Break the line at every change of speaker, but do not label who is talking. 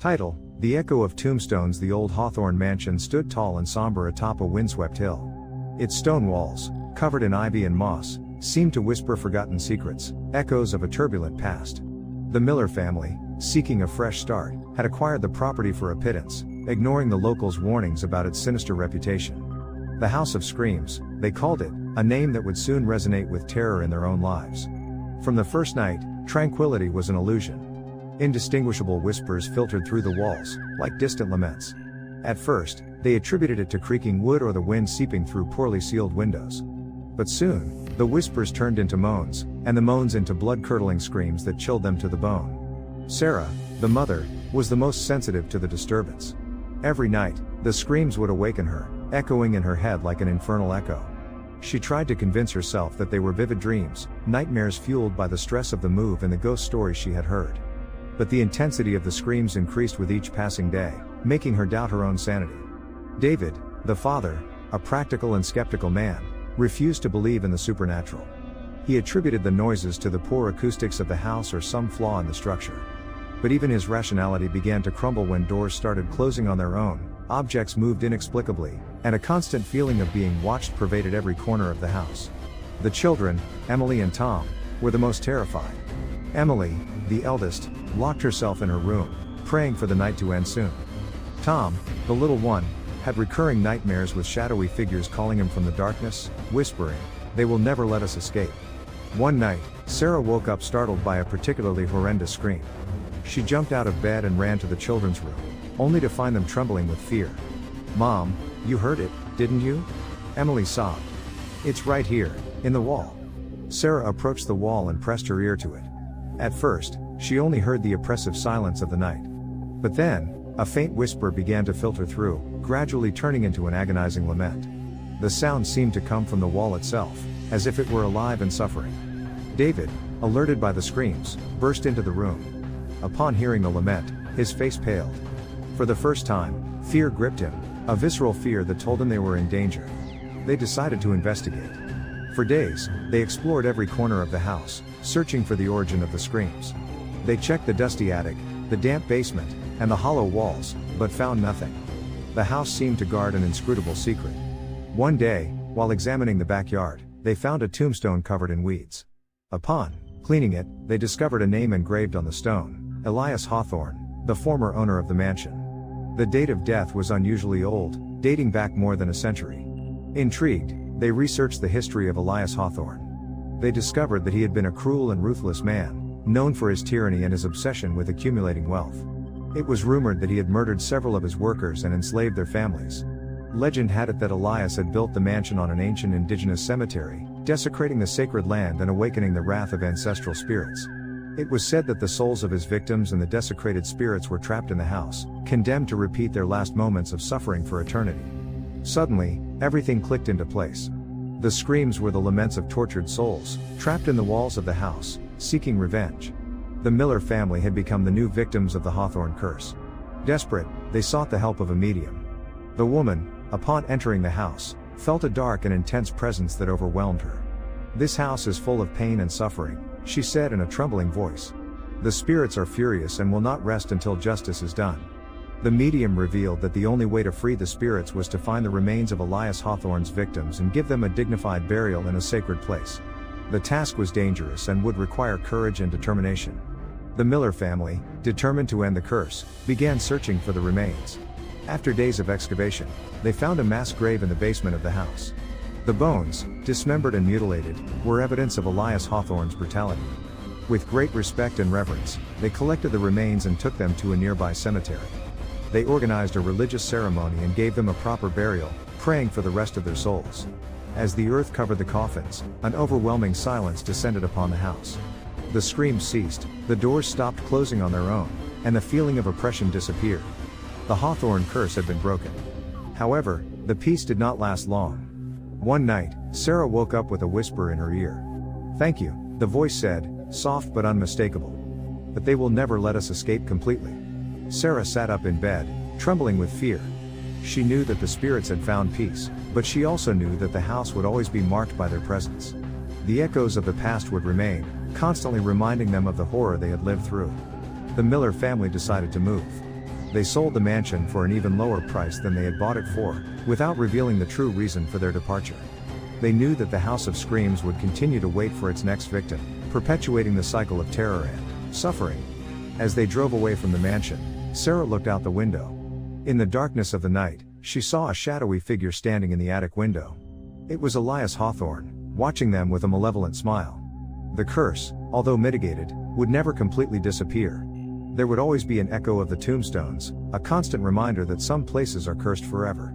Title: The Echo of Tombstones. The old Hawthorne mansion stood tall and somber atop a windswept hill. Its stone walls, covered in ivy and moss, seemed to whisper forgotten secrets, echoes of a turbulent past. The Miller family, seeking a fresh start, had acquired the property for a pittance, ignoring the locals' warnings about its sinister reputation. The House of Screams, they called it, a name that would soon resonate with terror in their own lives. From the first night, tranquility was an illusion. Indistinguishable whispers filtered through the walls, like distant laments. At first, they attributed it to creaking wood or the wind seeping through poorly sealed windows. But soon, the whispers turned into moans, and the moans into blood-curdling screams that chilled them to the bone. Sarah, the mother, was the most sensitive to the disturbance. Every night, the screams would awaken her, echoing in her head like an infernal echo. She tried to convince herself that they were vivid dreams, nightmares fueled by the stress of the move and the ghost stories she had heard. But the intensity of the screams increased with each passing day, making her doubt her own sanity. David, the father, a practical and skeptical man, refused to believe in the supernatural. He attributed the noises to the poor acoustics of the house or some flaw in the structure. But even his rationality began to crumble when doors started closing on their own, objects moved inexplicably, and a constant feeling of being watched pervaded every corner of the house. The children, Emily and Tom, were the most terrified. Emily, the eldest, locked herself in her room, praying for the night to end soon. Tom, the little one, had recurring nightmares with shadowy figures calling him from the darkness, whispering, "They will never let us escape." One night, Sarah woke up startled by a particularly horrendous scream. She jumped out of bed and ran to the children's room, only to find them trembling with fear. "Mom, you heard it, didn't you?" Emily sobbed. "It's right here, in the wall." Sarah approached the wall and pressed her ear to it. At first, she only heard the oppressive silence of the night. But then, a faint whisper began to filter through, gradually turning into an agonizing lament. The sound seemed to come from the wall itself, as if it were alive and suffering. David, alerted by the screams, burst into the room. Upon hearing the lament, his face paled. For the first time, fear gripped him, a visceral fear that told him they were in danger. They decided to investigate. For days, they explored every corner of the house, searching for the origin of the screams. They checked the dusty attic, the damp basement, and the hollow walls, but found nothing. The house seemed to guard an inscrutable secret. One day, while examining the backyard, they found a tombstone covered in weeds. Upon cleaning it, they discovered a name engraved on the stone: Elias Hawthorne, the former owner of the mansion. The date of death was unusually old, dating back more than a century. Intrigued, they researched the history of Elias Hawthorne. They discovered that he had been a cruel and ruthless man, known for his tyranny and his obsession with accumulating wealth. It was rumored that he had murdered several of his workers and enslaved their families. Legend had it that Elias had built the mansion on an ancient indigenous cemetery, desecrating the sacred land and awakening the wrath of ancestral spirits. It was said that the souls of his victims and the desecrated spirits were trapped in the house, condemned to repeat their last moments of suffering for eternity. Suddenly, everything clicked into place. The screams were the laments of tortured souls, trapped in the walls of the house, seeking revenge. The Miller family had become the new victims of the Hawthorne curse. Desperate, they sought the help of a medium. The woman, upon entering the house, felt a dark and intense presence that overwhelmed her. "This house is full of pain and suffering," she said in a trembling voice. "The spirits are furious and will not rest until justice is done." The medium revealed that the only way to free the spirits was to find the remains of Elias Hawthorne's victims and give them a dignified burial in a sacred place. The task was dangerous and would require courage and determination. The Miller family, determined to end the curse, began searching for the remains. After days of excavation, they found a mass grave in the basement of the house. The bones, dismembered and mutilated, were evidence of Elias Hawthorne's brutality. With great respect and reverence, they collected the remains and took them to a nearby cemetery. They organized a religious ceremony and gave them a proper burial, praying for the rest of their souls. As the earth covered the coffins, an overwhelming silence descended upon the house. The screams ceased, the doors stopped closing on their own, and the feeling of oppression disappeared. The Hawthorne curse had been broken. However, the peace did not last long. One night, Sarah woke up with a whisper in her ear. "Thank you," the voice said, soft but unmistakable. "But they will never let us escape completely." Sarah sat up in bed, trembling with fear. She knew that the spirits had found peace, but she also knew that the house would always be marked by their presence. The echoes of the past would remain, constantly reminding them of the horror they had lived through. The Miller family decided to move. They sold the mansion for an even lower price than they had bought it for, without revealing the true reason for their departure. They knew that the House of Screams would continue to wait for its next victim, perpetuating the cycle of terror and suffering. As they drove away from the mansion, Sarah looked out the window. In the darkness of the night, she saw a shadowy figure standing in the attic window. It was Elias Hawthorne, watching them with a malevolent smile. The curse, although mitigated, would never completely disappear. There would always be an echo of the tombstones, a constant reminder that some places are cursed forever.